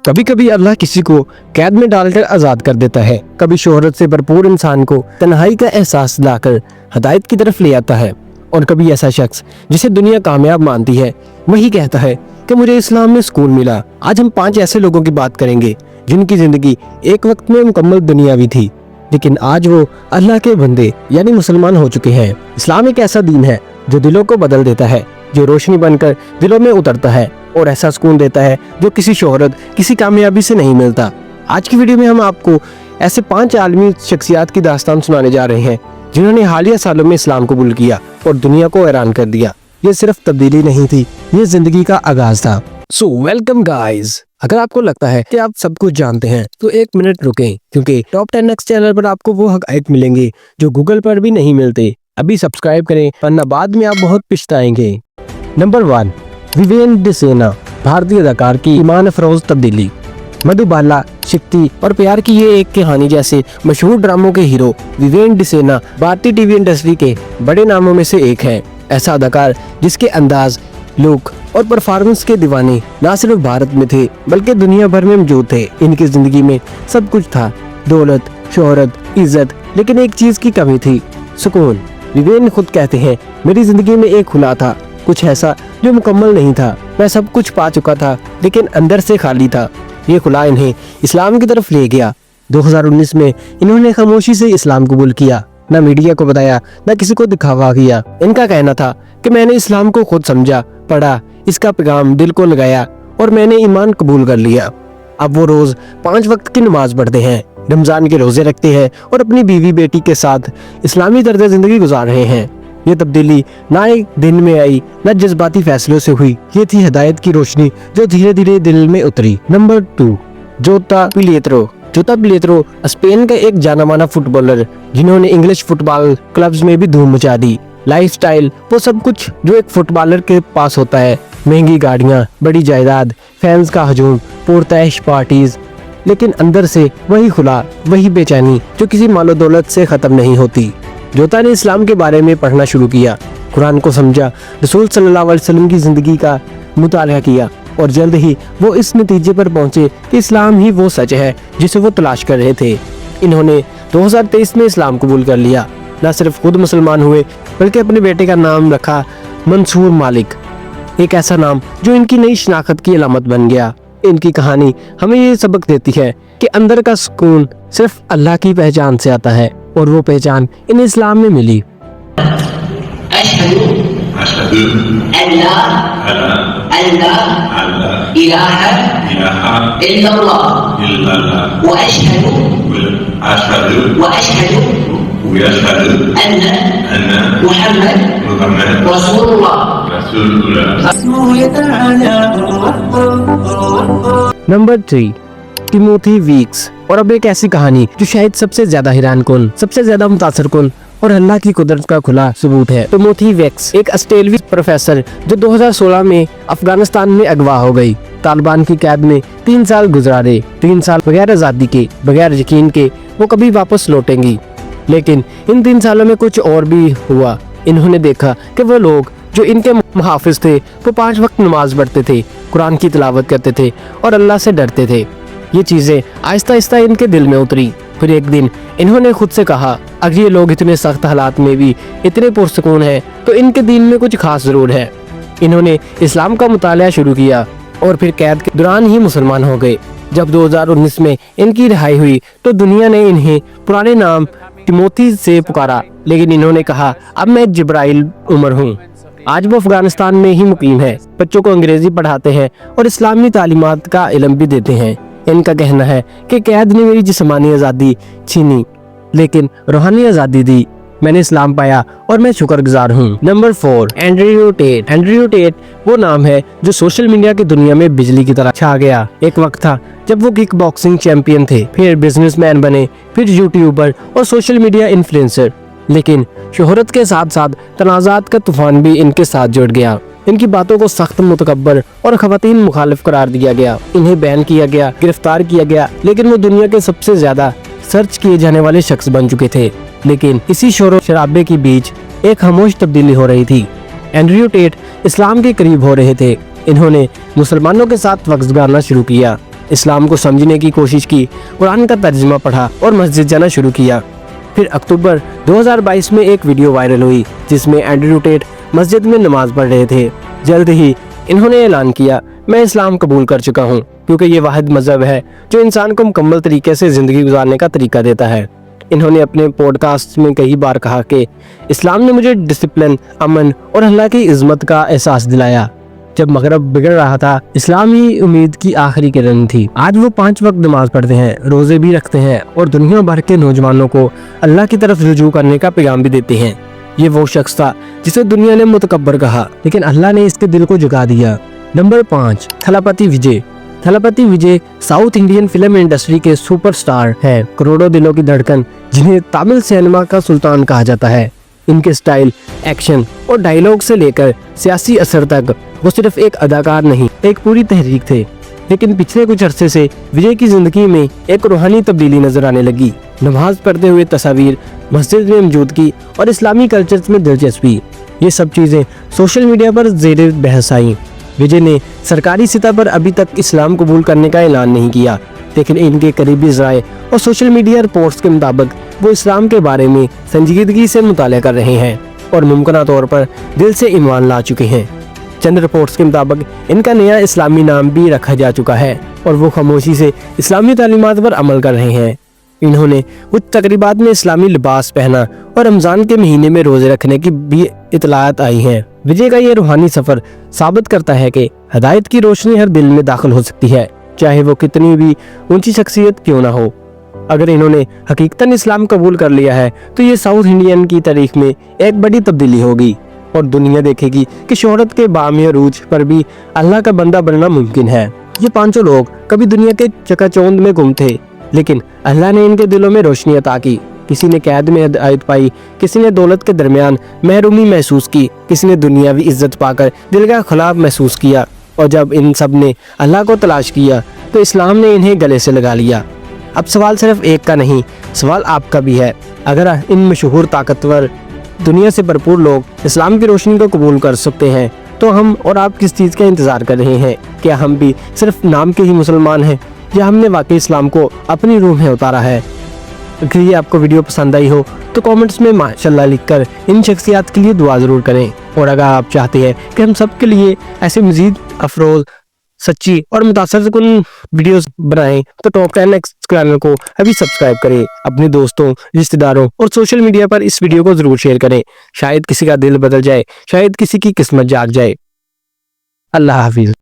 कभी कभी अल्लाह किसी को कैद में डालकर आजाद कर देता है, कभी शोहरत से भरपूर इंसान को तन्हाई का एहसास दिलाकर हदायत की तरफ ले आता है, और कभी ऐसा शख्स जिसे दुनिया कामयाब मानती है वही कहता है कि मुझे इस्लाम में सुकून मिला। आज हम 5 ऐसे लोगों की बात करेंगे जिनकी जिंदगी एक वक्त में मुकम्मल दुनियावी थी, लेकिन आज वो अल्लाह के बंदे यानी मुसलमान हो चुके हैं। इस्लाम एक ऐसा दीन है जो दिलों को बदल देता है, जो रोशनी बनकर दिलों में उतरता है और ऐसा सुकून देता है जो किसी शोहरत, किसी कामयाबी से नहीं मिलता। आज की वीडियो में हम आपको ऐसे 5 आलमी शख्सियात की दास्तान सुनाने जा रहे हैं जिन्होंने हालिया सालों में इस्लाम कबूल किया और दुनिया को हैरान कर दिया। ये सिर्फ तब्दीली नहीं थी, ये जिंदगी का आगाज था। So welcome guys. अगर आपको लगता है कि आप सब कुछ जानते हैं तो 1 मिनट रुकें, क्योंकि टॉप 10 नेक्स्ट चैनल पर आपको वो हक़ाइक़ मिलेंगे जो गूगल पर भी नहीं मिलते। अभी सब्सक्राइब करें वरना बाद में आप बहुत पछताएंगे। नंबर 1, विवेन डिसेना। भारतीय अदाकार की ईमान अफरोज तब्दीली। मधुबाला, शक्ति और प्यार की ये एक कहानी जैसे मशहूर ड्रामों के हीरो विवेन डिसेना भारतीय टीवी इंडस्ट्री के बड़े नामों में से एक है। ऐसा अदाकार जिसके अंदाज, लुक और परफॉर्मेंस के दीवाने न सिर्फ भारत में थे बल्कि दुनिया भर में मौजूद थे। इनकी जिंदगी में सब कुछ था, दौलत, शोहरत, इज्जत, लेकिन एक चीज की कमी थी, सुकून। विवेन खुद कहते हैं, मेरी जिंदगी में एक खुला था, कुछ ऐसा जो मुकम्मल नहीं था। मैं सब कुछ पा चुका था लेकिन अंदर से खाली था। ये खुला इन्हें इस्लाम की तरफ ले गया। 2019 में इन्होंने खामोशी से इस्लाम कबूल किया, न मीडिया को बताया, न किसी को दिखावा किया। इनका कहना था कि मैंने इस्लाम को खुद समझा, पढ़ा, इसका पैगाम दिल को लगाया और मैंने ईमान कबूल कर लिया। अब वो रोज 5 वक्त की नमाज पढ़ते हैं, रमजान के रोजे रखते हैं और अपनी बीवी बेटी के साथ इस्लामी तर्ज जिंदगी गुजार रहे हैं। ये तब्दीली ना एक दिन में आई, न जज्बाती फैसलों से हुई, ये थी हिदायत की रोशनी जो धीरे धीरे दिल में उतरी। नंबर 2, जोता पिलेत्रो। जोता पिलेत्रो स्पेन का एक जाना माना फुटबॉलर जिन्होंने इंग्लिश फुटबॉल क्लब्स में भी धूम मचा दी। लाइफस्टाइल वो सब कुछ जो एक फुटबॉलर के पास होता है, महंगी गाड़ियाँ, बड़ी जायदाद, फैंस का हजूम, पुरतैश पार्टीज, लेकिन अंदर से वही खुला, वही बेचैनी जो किसी मालो दौलत से खत्म नहीं होती। जोता ने इस्लाम के बारे में पढ़ना शुरू किया, कुरान को समझा, रसूल सल्लल्लाहु अलैहि वसल्लम की जिंदगी का मुताला किया और जल्द ही वो इस नतीजे पर पहुंचे कि इस्लाम ही वो सच है जिसे वो तलाश कर रहे थे। इन्होंने 2023 में इस्लाम कबूल कर लिया। न सिर्फ खुद मुसलमान हुए बल्कि अपने बेटे का नाम रखा मंसूर मालिक, एक ऐसा नाम जो इनकी नई शनाख्त की अलामत बन गया। इनकी कहानी हमें ये सबक देती है कि अंदर का सुकून सिर्फ अल्लाह की पहचान से आता है और वो पहचान इन्हें इस्लाम में मिली। Number 3, Timothy weeks. और अब एक ऐसी कहानी जो शायद सबसे ज्यादा हैरान कुन, सबसे ज्यादा मुतासर कुन और अल्लाह की कुदरत का खुला सबूत है। टिमोथी वीक्स एक ऑस्ट्रेलियाई प्रोफेसर जो 2016 में अफगानिस्तान में अगवा हो गई। तालिबान की कैद में 3 साल गुजारे। 3 साल बगैर आजादी के, बगैर यकीन के वो कभी वापस लौटेंगी। लेकिन इन 3 सालों में कुछ और भी हुआ। इन्होंने देखा कि वो लोग जो इनके मुहाफिज थे वो 5 वक्त नमाज पढ़ते थे, कुरान की तिलावत करते थे और अल्लाह से डरते थे। ये चीजें आहिस्ता आहिस्ता इनके दिल में उतरी। फिर एक दिन इन्होंने खुद से कहा, अगर ये लोग इतने सख्त हालात में भी इतने पुरसकून हैं तो इनके दीन में कुछ खास जरूर है। इन्होंने इस्लाम का मुताला शुरू किया और फिर कैद के दौरान ही मुसलमान हो गए। जब 2019 में इनकी रिहाई हुई तो दुनिया ने इन्हें पुराने नाम टिमोथी से पुकारा, लेकिन इन्होंने कहा, अब मैं जिब्राइल उमर हूँ। आज वो अफगानिस्तान में ही मुकीम है, बच्चों को अंग्रेजी पढ़ाते हैं और इस्लामी तालीमात का इल्म भी देते हैं। इनका कहना है कि कैद ने मेरी जिस्मानी आज़ादी छीनी लेकिन रूहानी आज़ादी दी। मैंने इस्लाम पाया और मैं शुक्रगुजार हूँ। Number 4, Andrew Tate. Andrew Tate वो नाम है जो सोशल मीडिया की दुनिया में बिजली की तरह छा गया। एक वक्त था जब वो किक बॉक्सिंग चैंपियन थे, फिर बिजनेसमैन बने, फिर यूट्यूबर और सोशल मीडिया इन्फ्लुएंसर। लेकिन शोहरत के साथ साथ तनाज़ात का तूफान भी इनके साथ जुड़ गया। इनकी बातों को सख्त मुतकब्बर और खवातीन मुखालिफ करार दिया गया। इन्हें बैन किया गया, गिरफ्तार किया गया, लेकिन वो दुनिया के सबसे ज्यादा सर्च किए जाने वाले शख्स बन चुके थे। लेकिन इसी शोर शराबे के बीच एक खामोश तब्दीली हो रही थी। एंड्रयू टेट इस्लाम के करीब हो रहे थे। इन्होंने मुसलमानों के साथ वक्त गुजारना शुरू किया। اسلام کو سمجھنے کی کوشش کی، قرآن کا ترجمہ پڑھا اور مسجد جانا شروع کیا۔ پھر اکتوبر 2022 میں ایک ویڈیو وائرل ہوئی جس میں اینڈریو ٹیٹ مسجد میں نماز پڑھ رہے تھے۔ جلد ہی انہوں نے اعلان کیا، میں اسلام قبول کر چکا ہوں کیونکہ یہ واحد مذہب ہے جو انسان کو مکمل طریقے سے زندگی گزارنے کا طریقہ دیتا ہے۔ انہوں نے اپنے پوڈ کاسٹ میں کئی بار کہا کہ اسلام نے مجھے ڈسپلن، امن اور اللہ کی عظمت کا احساس دلایا۔ جب مغرب بگڑ رہا تھا، اسلام ہی امید کی آخری کرن تھی۔ آج وہ 5 وقت نماز پڑھتے ہیں، روزے بھی رکھتے ہیں اور دنیا بھر کے نوجوانوں کو اللہ کی طرف رجوع کرنے کا پیغام بھی دیتے ہیں۔ یہ وہ شخص تھا جسے دنیا نے متکبر کہا، لیکن اللہ نے اس کے دل کو جگا دیا۔ نمبر 5، تھلاپتی وجے۔ تھلاپتی وجے ساؤتھ انڈین فلم انڈسٹری کے سپر سٹار ہیں، کروڑوں دلوں کی دھڑکن، جنہیں تامل سینما کا سلطان کہا جاتا ہے۔ ان کے سٹائل، ایکشن اور ڈائیلاگ سے لے کر سیاسی اثر تک وہ صرف ایک اداکار نہیں، ایک پوری تحریک تھے۔ لیکن پچھلے کچھ عرصے سے وجے کی زندگی میں ایک روحانی تبدیلی نظر آنے لگی۔ نماز پڑھتے ہوئے تصاویر، مسجد میں موجودگی اور اسلامی کلچر میں دلچسپی، یہ سب چیزیں سوشل میڈیا پر زیر بحث آئیں۔ وجے نے سرکاری سطح پر ابھی تک اسلام قبول کرنے کا اعلان نہیں کیا، لیکن ان کے قریبی ذرائع اور سوشل میڈیا رپورٹس کے مطابق وہ اسلام کے بارے میں سنجیدگی سے مطالعہ کر رہے ہیں اور ممکنہ طور پر دل سے ایمان لا چکے ہیں۔ چند رپورٹس کے مطابق ان کا نیا اسلامی نام بھی رکھا جا چکا ہے اور وہ خاموشی سے اسلامی تعلیمات پر عمل کر رہے ہیں۔ انہوں نے کچھ تقریبات میں اسلامی لباس پہنا اور رمضان کے مہینے میں روزے رکھنے کی بھی اطلاعات آئی ہیں۔ وجے کا یہ روحانی سفر ثابت کرتا ہے کہ ہدایت کی روشنی ہر دل میں داخل ہو سکتی ہے، چاہے وہ کتنی بھی اونچی شخصیت کیوں نہ ہو۔ اگر انہوں نے حقیقتاً اسلام قبول کر لیا ہے تو یہ ساؤتھ انڈین کی تاریخ میں ایک بڑی تبدیلی ہوگی اور دنیا دیکھے گی کہ شہرت کے بام عروج پر بھی اللہ کا بندہ بننا ممکن ہے۔ یہ 5 لوگ کبھی دنیا کے چکا چوند میں گم تھے، لیکن اللہ نے ان کے دلوں میں روشنی عطا کی۔ کسی نے قید میں ہدایت پائی، کسی نے دولت کے درمیان محرومی محسوس کی، کسی نے دنیاوی عزت پا کر دل کا خلاف محسوس کیا، اور جب ان سب نے اللہ کو تلاش کیا تو اسلام نے انہیں گلے سے لگا لیا۔ اب سوال صرف ایک کا نہیں، سوال آپ کا بھی ہے۔ اگر ان مشہور، طاقتور، دنیا سے بھرپور لوگ اسلام کی روشنی کو قبول کر سکتے ہیں تو ہم اور آپ کس چیز کا انتظار کر رہے ہیں؟ کیا ہم بھی صرف نام کے ہی مسلمان ہیں یا ہم نے واقعی اسلام کو اپنی روح میں اتارا ہے؟ اگر یہ آپ کو ویڈیو پسند آئی ہو تو کامنٹس میں ماشاءاللہ لکھ کر ان شخصیات کے لیے دعا ضرور کریں، اور اگر آپ چاہتے ہیں کہ ہم سب کے لیے ایسے مزید افروز، سچی اور متاثر کن ویڈیوز بنائیں تو ٹاپ 10 نیکسٹ چینل کو ابھی سبسکرائب کریں، اپنے دوستوں، رشتہ داروں اور سوشل میڈیا پر اس ویڈیو کو ضرور شیئر کریں۔ شاید کسی کا دل بدل جائے، شاید کسی کی قسمت جاگ جائے۔ اللہ حافظ۔